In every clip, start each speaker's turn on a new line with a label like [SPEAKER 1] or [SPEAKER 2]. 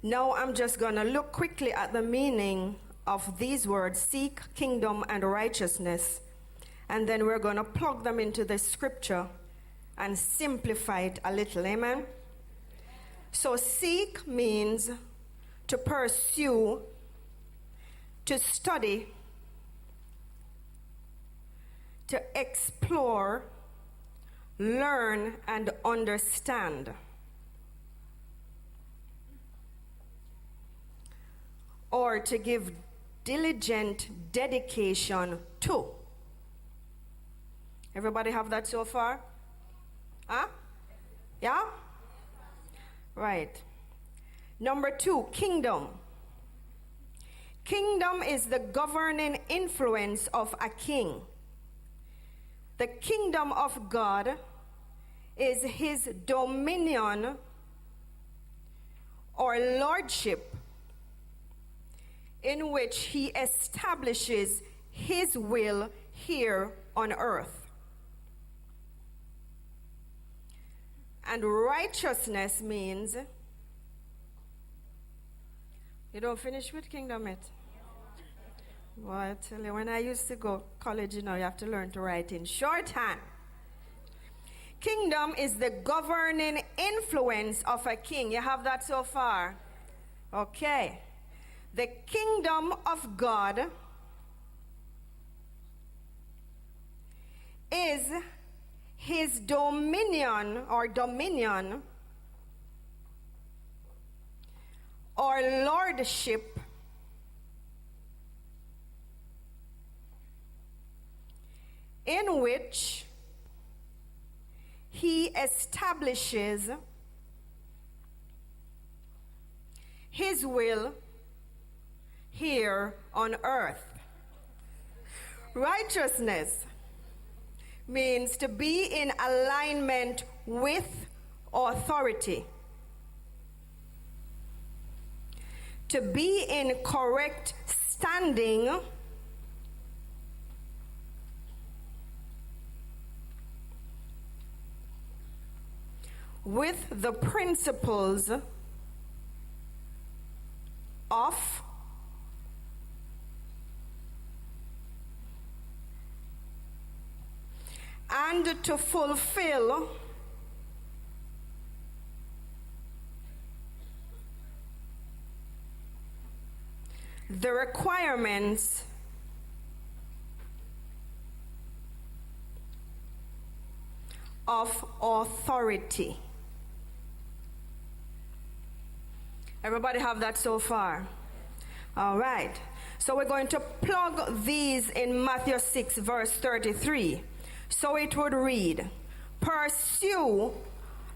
[SPEAKER 1] Now I'm just going to look quickly at the meaning of these words, seek kingdom and righteousness, and then we're going to plug them into the scripture and simplify it a little. Amen? So seek means to pursue, to study, to explore, learn, and understand. Or to give diligent dedication to. Everybody have that so far? Huh? Yeah? Right. Number 2, kingdom. Kingdom is the governing influence of a king. The kingdom of God is his dominion or lordship in which he establishes his will here on earth. And righteousness means, you don't finish with kingdom yet? Well, I tell you, when I used to go college, you have to learn to write in shorthand. Kingdom is the governing influence of a king. You have that so far? Okay. The kingdom of God is his dominion or lordship in which he establishes his will here on earth. Righteousness means to be in alignment with authority, to be in correct standing with the principles of and to fulfill the requirements of authority. Everybody have that so far? All right. So we're going to plug these in Matthew 6, verse 33. So it would read, pursue,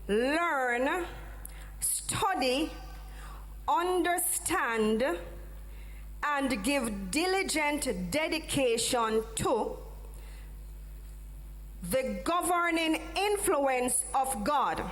[SPEAKER 1] learn, study, understand, and give diligent dedication to the governing influence of God,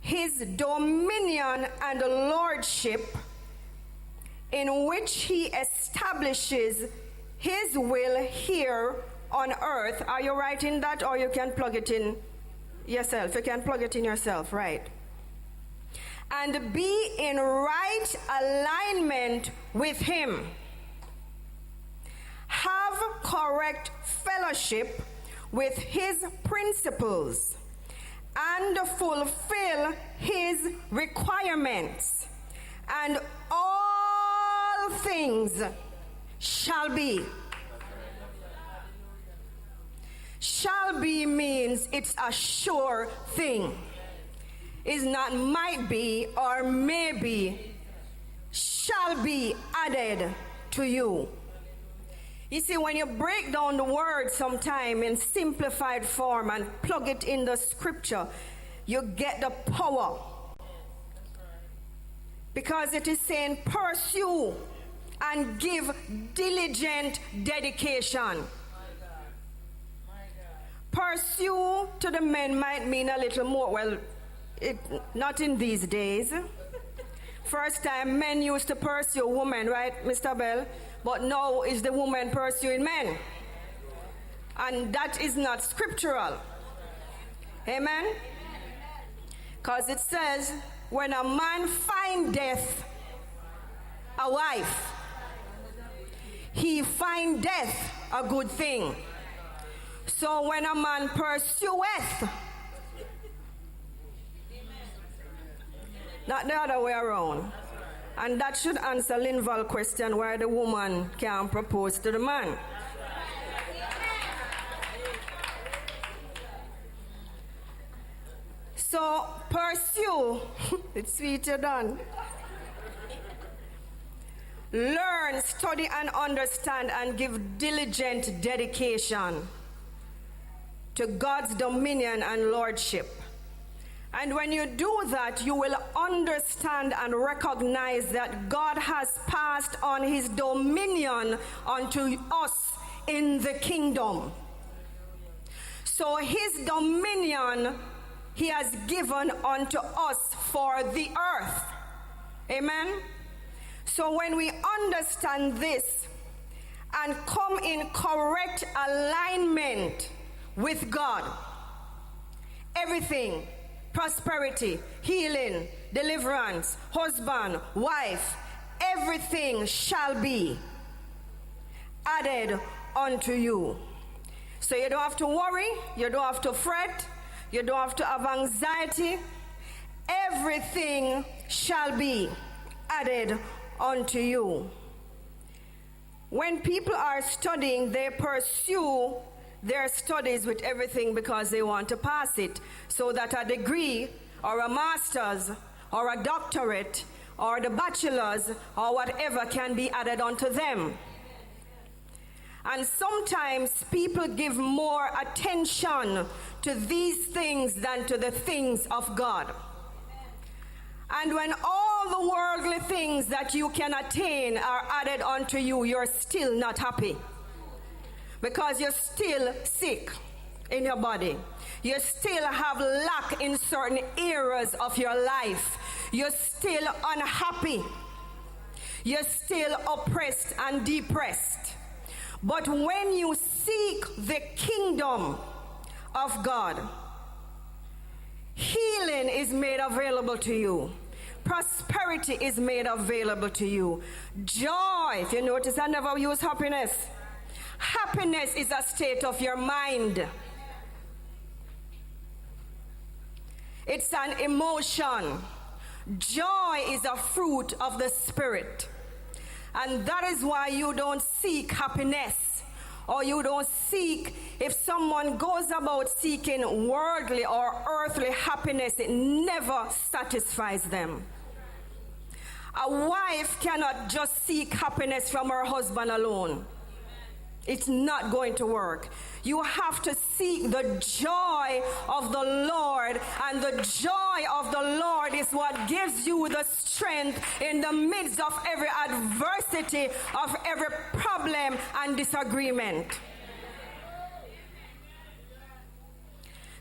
[SPEAKER 1] his dominion and lordship in which he establishes his will here on earth. Are you writing that, or you can plug it in yourself? You can plug it in yourself, right? And be in right alignment with him. Have correct fellowship with his principles and fulfill his requirements, and all things shall be. Shall be means it's a sure thing. It's not might be or may be. Shall be added to you. You see, when you break down the word sometime in simplified form and plug it in the scripture, you get the power. Because it is saying pursue and give diligent dedication. Pursue to the men might mean a little more, well, not in these days. First time men used to pursue women, right, Mr. Bell? But now is the woman pursuing men. And that is not scriptural. Amen? Because it says, when a man findeth a wife. He findeth a good thing. So when a man pursueth, not the other way around. And that should answer Linval's question why the woman can't propose to the man. So pursue, it's sweeter done. Learn, study, and understand, and give diligent dedication to God's dominion and lordship. And when you do that, you will understand and recognize that God has passed on his dominion unto us in the kingdom. So his dominion he has given unto us for the earth. Amen? So when we understand this and come in correct alignment with God, everything, prosperity, healing, deliverance, husband, wife, everything shall be added unto you. So you don't have to worry, you don't have to fret, you don't have to have anxiety. Everything shall be added unto you. When people are studying, they pursue their studies with everything because they want to pass it, so that a degree or a master's or a doctorate or the bachelor's or whatever can be added onto them. And sometimes people give more attention to these things than to the things of God. And when all the worldly things that you can attain are added unto you, you're still not happy. Because you're still sick in your body. You still have lack in certain areas of your life. You're still unhappy. You're still oppressed and depressed. But when you seek the kingdom of God, healing is made available to you. Prosperity is made available to you. Joy, if you notice, I never use happiness. Happiness is a state of your mind. It's an emotion. Joy is a fruit of the Spirit. And that is why you don't seek happiness, or you don't seek, if someone goes about seeking worldly or earthly happiness, it never satisfies them. A wife cannot just seek happiness from her husband alone. It's not going to work. You have to seek the joy of the Lord, and the joy of the Lord is what gives you the strength in the midst of every adversity, of every problem and disagreement.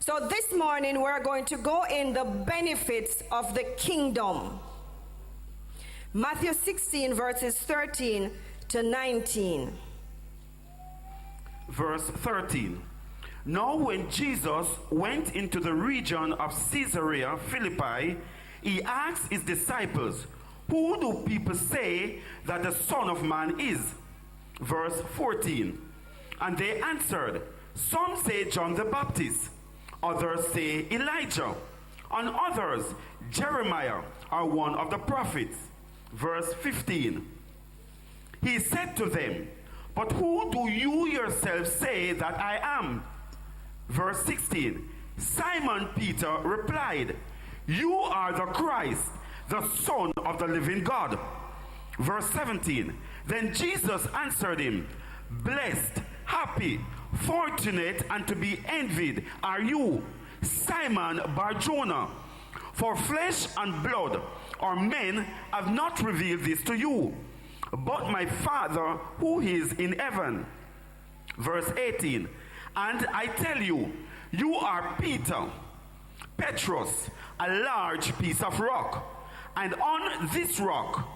[SPEAKER 1] So this morning we're going to go in the benefits of the kingdom. Matthew 16 verses 13 to 19.
[SPEAKER 2] Verse 13. Now when Jesus went into the region of Caesarea Philippi, he asked his disciples, "Who do people say that the Son of Man is?" Verse 14. And they answered, "Some say John the Baptist, others say Elijah, and others Jeremiah or one of the prophets." Verse 15. He said to them, "But who do you yourselves say that I am?" Verse 16. Simon Peter replied, "You are the Christ, the Son of the living God." Verse 17. Then Jesus answered him, "Blessed, happy, fortunate, and to be envied are you, Simon Bar-Jonah, for flesh and blood or men have not revealed this to you, but my Father who is in heaven." Verse 18. And I tell you, you are Peter, Petros, a large piece of rock, and on this rock,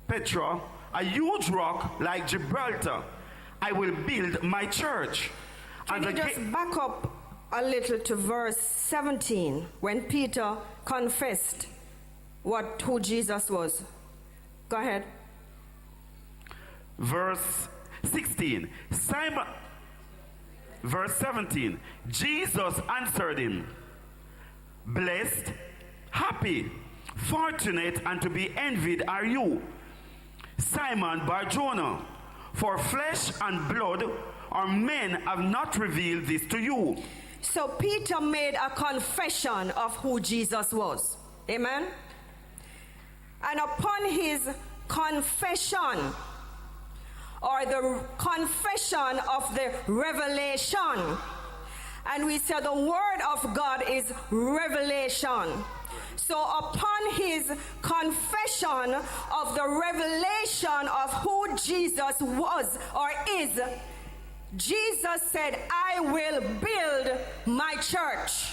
[SPEAKER 2] Petra, a huge rock like Gibraltar, I will build my church.
[SPEAKER 1] Can you just back up a little to verse 17, when Peter confessed who Jesus was. Go ahead.
[SPEAKER 2] Verse 16. Verse 17. Jesus answered him, blessed, happy, fortunate, and to be envied are you, Simon Bar-Jonah, for flesh and blood or men have not revealed this to you.
[SPEAKER 1] So Peter made a confession of who Jesus was. Amen? And upon his confession, or the confession of the revelation, and we said the word of God is revelation. So upon his confession of the revelation of who Jesus was or is, Jesus said, I will build my church,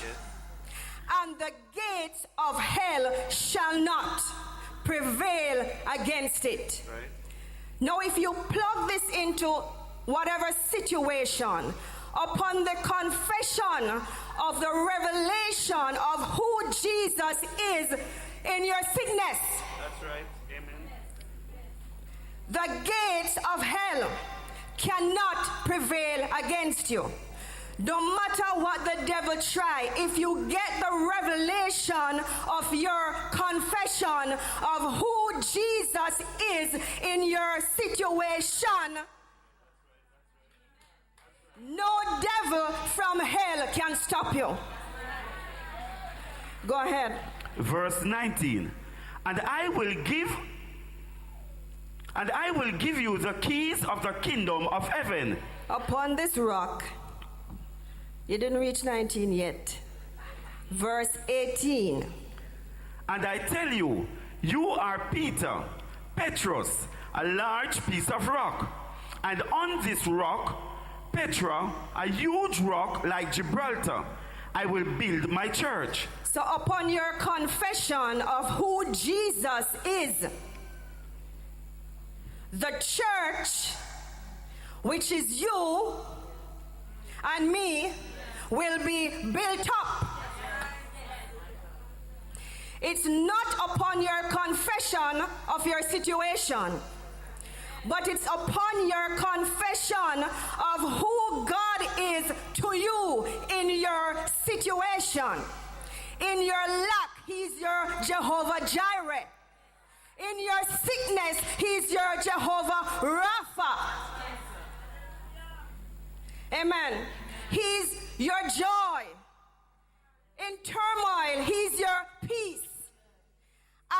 [SPEAKER 1] and the gates of hell shall not prevail against it.
[SPEAKER 2] Right.
[SPEAKER 1] Now, if you plug this into whatever situation, upon the confession of the revelation of who Jesus is in your sickness,
[SPEAKER 2] That's right. Amen.
[SPEAKER 1] the gates of hell cannot prevail against you. No matter what the devil try, if you get the revelation of your confession of who Jesus is in your situation, no devil from hell can stop you. Go ahead.
[SPEAKER 2] Verse 19. And I will give you the keys of the kingdom of heaven.
[SPEAKER 1] Upon this rock, you didn't reach 19 yet. Verse 18.
[SPEAKER 2] And I tell you, you are Peter, Petros, a large piece of rock. And on this rock, Petra, a huge rock like Gibraltar, I will build my church.
[SPEAKER 1] So upon your confession of who Jesus is, the church, which is you and me, will be built up. It's not upon your confession of your situation, but it's upon your confession of who God is to you in your situation. In your lack, he's your Jehovah Jireh. In your sickness, he's your Jehovah Rapha. Amen. He's your joy. In turmoil, he's your peace.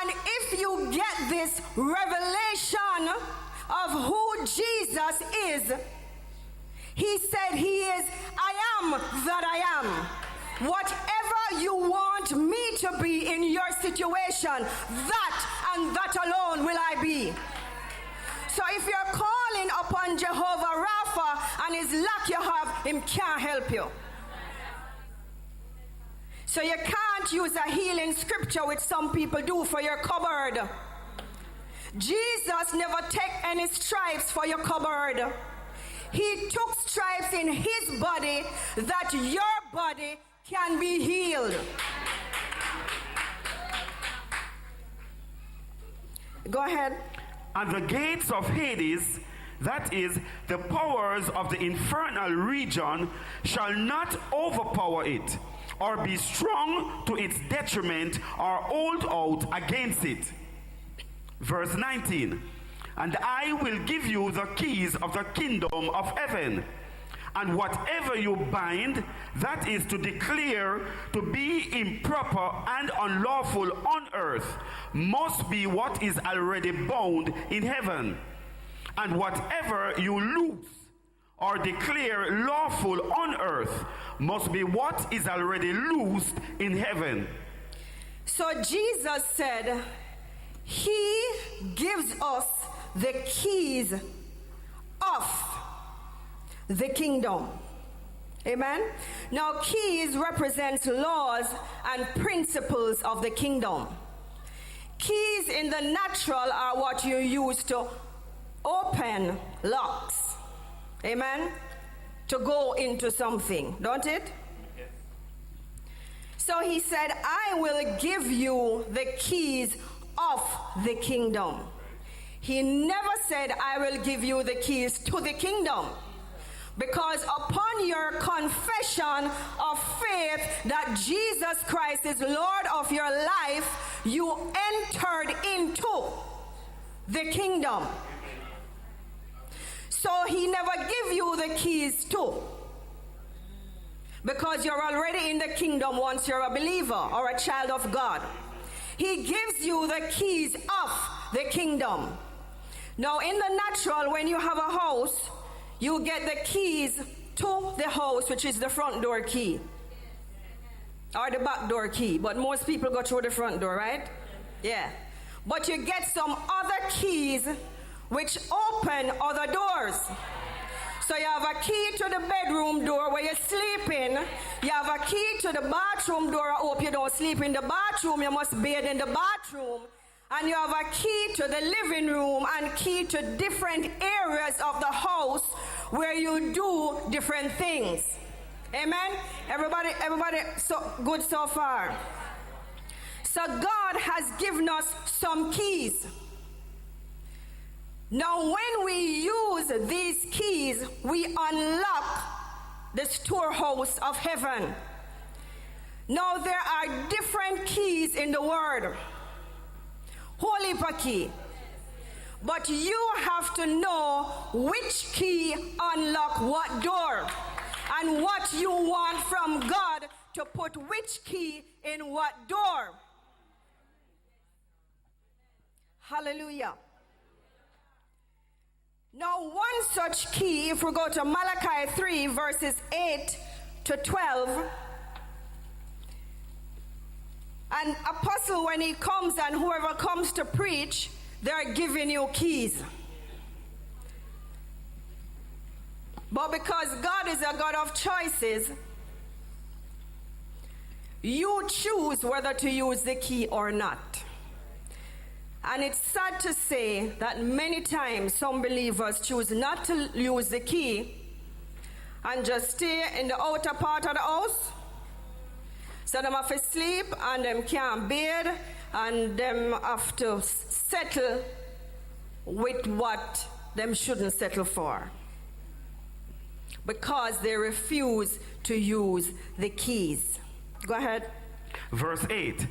[SPEAKER 1] And if you get this revelation of who Jesus is, he said he is, I am that I am. Whatever you want me to be in your situation, that and that alone will I be. So if you're calling upon Jehovah Rapha and his lack you have, him can't help you. So you can't use a healing scripture which some people do for your cupboard. Jesus never took any stripes for your cupboard. He took stripes in his body that your body can be healed. Go ahead.
[SPEAKER 2] And the gates of Hades, that is, the powers of the infernal region, shall not overpower it, or be strong to its detriment, or hold out against it. Verse 19. And I will give you the keys of the kingdom of heaven. And whatever you bind, that is to declare to be improper and unlawful on earth, must be what is already bound in heaven. And whatever you loose or declare lawful on earth, must be what is already loosed in heaven.
[SPEAKER 1] So Jesus said, he gives us the keys of the kingdom. Amen. Now keys represents laws and principles of the kingdom. Keys in the natural are what you use to open locks. Amen. To go into something, don't it? So he said, I will give you the keys of the kingdom. He never said, I will give you the keys to the kingdom. Because upon your confession of faith that Jesus Christ is Lord of your life, you entered into the kingdom. So he never give you the keys to. Because you're already in the kingdom once you're a believer or a child of God. He gives you the keys of the kingdom. Now in the natural, when you have a house, you get the keys to the house, which is the front door key. Or the back door key. But most people go through the front door, right? Yeah. But you get some other keys which open other doors. So you have a key to the bedroom door where you're sleeping. You have a key to the bathroom door. I hope you don't sleep in the bathroom. You must bathe in the bathroom. And you have a key to the living room and key to different areas of the house where you do different things. Amen? Everybody, so good so far. So God has given us some keys. Now when we use these keys, we unlock the storehouse of heaven. Now there are different keys in the word. Holy key. But you have to know which key unlock what door and what you want from God to put which key in what door. Hallelujah. Now one such key, if we go to Malachi 3 verses 8 to 12, an apostle, when he comes and whoever comes to preach, they're giving you keys. But because God is a God of choices, you choose whether to use the key or not. And it's sad to say that many times some believers choose not to use the key and just stay in the outer part of the house. So them have to sleep and them can't bathe and them have to settle with what them shouldn't settle for. Because they refuse to use the keys. Go ahead.
[SPEAKER 2] Verse 8.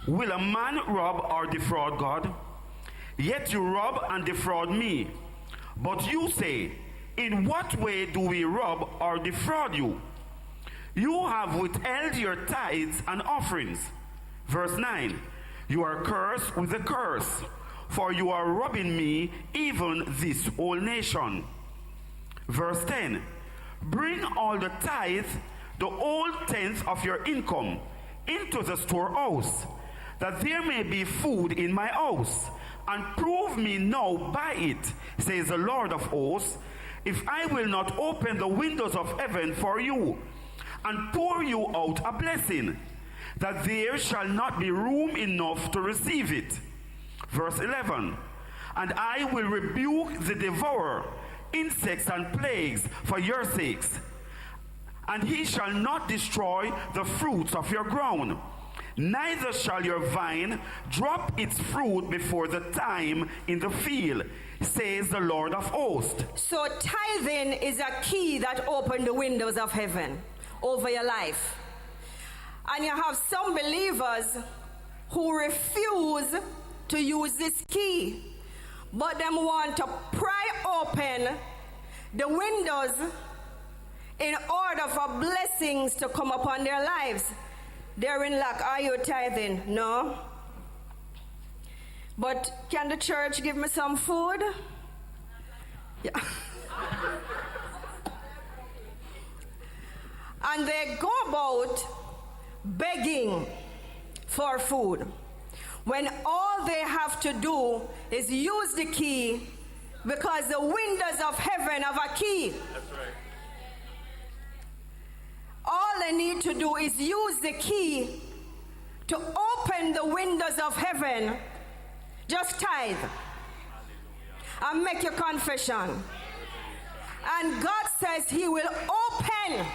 [SPEAKER 2] Will a man rob or defraud God? Yet you rob and defraud me. But you say, in what way do we rob or defraud you? You have withheld your tithes and offerings. Verse 9. You are cursed with a curse, for you are robbing me, even this whole nation. Verse 10. Bring all the tithe, the whole tenth of your income, into the storehouse, that there may be food in my house, and prove me now by it, says the Lord of hosts, if I will not open the windows of heaven for you, and pour you out a blessing, that there shall not be room enough to receive it. Verse 11. And I will rebuke the devourer, insects and plagues for your sakes, and he shall not destroy the fruits of your ground, neither shall your vine drop its fruit before the time in the field, says the Lord of hosts.
[SPEAKER 1] So tithing is a key that opens the windows of heaven over your life. And you have some believers who refuse to use this key, but them want to pry open the windows in order for blessings to come upon their lives. They're in lack. Are you tithing? No. But can the church give me some food? Yeah. And they go about begging for food, when all they have to do is use the key, because the windows of heaven have a key.
[SPEAKER 2] That's right.
[SPEAKER 1] All they need to do is use the key to open the windows of heaven. Just tithe and make your confession. And God says he will open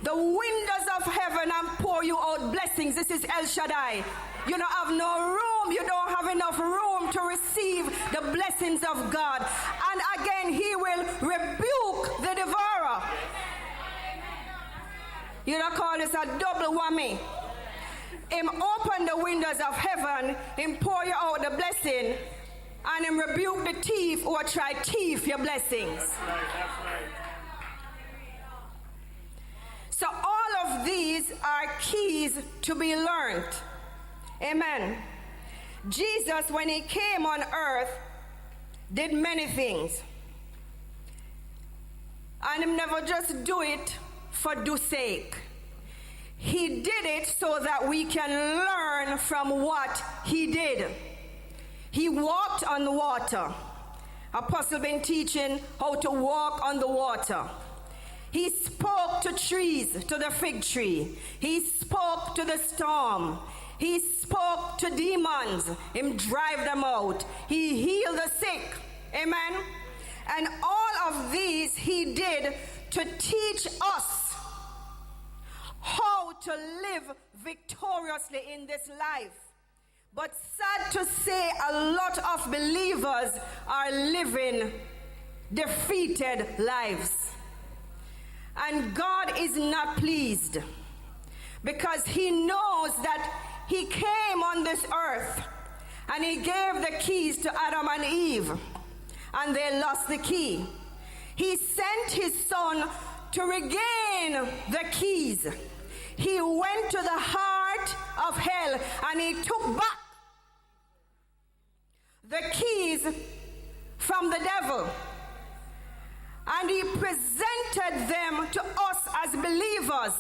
[SPEAKER 1] the windows of heaven and pour you out blessings. This is El Shaddai. You don't have no room. You don't have enough room to receive the blessings of God. And again, he will rebuke the devourer. You don't call this a double whammy. Him open the windows of heaven, him pour you out the blessing, and him rebuke the thief or try thief your blessings.
[SPEAKER 3] That's right.
[SPEAKER 1] So all of these are keys to be learned. Amen. Jesus, when he came on earth, did many things. And him never just do it for do sake. He did it so that we can learn from what he did. He walked on the water. Apostle been teaching how to walk on the water. He spoke to trees, to the fig tree. He spoke to the storm. He spoke to demons. Him drive them out. He healed the sick. Amen. And all of these he did to teach us how to live victoriously in this life. But sad to say, a lot of believers are living defeated lives. And God is not pleased, because he knows that he came on this earth and he gave the keys to Adam and Eve, and they lost the key. He sent his son to regain the keys. He went to the heart of hell and he took back the keys from the devil. And he presented them to us as believers.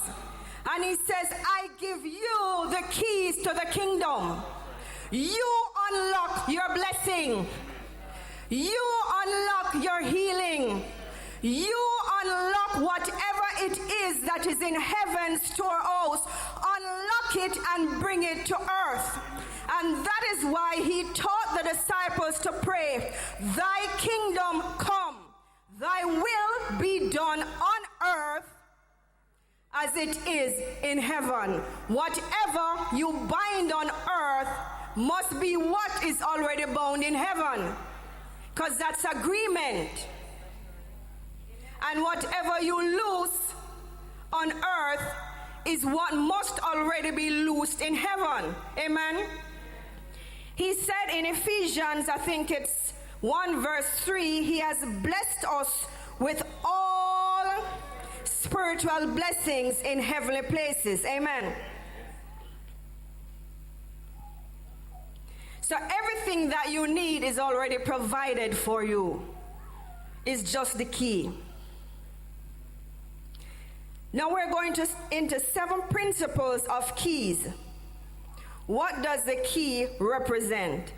[SPEAKER 1] And he says, I give you the keys to the kingdom. You unlock your blessing. You unlock your healing. You unlock whatever it is that is in heaven's storehouse. Unlock it and bring it to earth. And that is why he taught the disciples to pray, thy kingdom come. Thy will be done on earth as it is in heaven. Whatever you bind on earth must be what is already bound in heaven, because that's agreement. And whatever you loose on earth is what must already be loosed in heaven. Amen. He said in Ephesians, I think it's 1 verse 3, he has blessed us with all spiritual blessings in heavenly places. Amen. So everything that you need is already provided for you. It's just the key. Now we're going into 7 principles of keys. What does the key represent?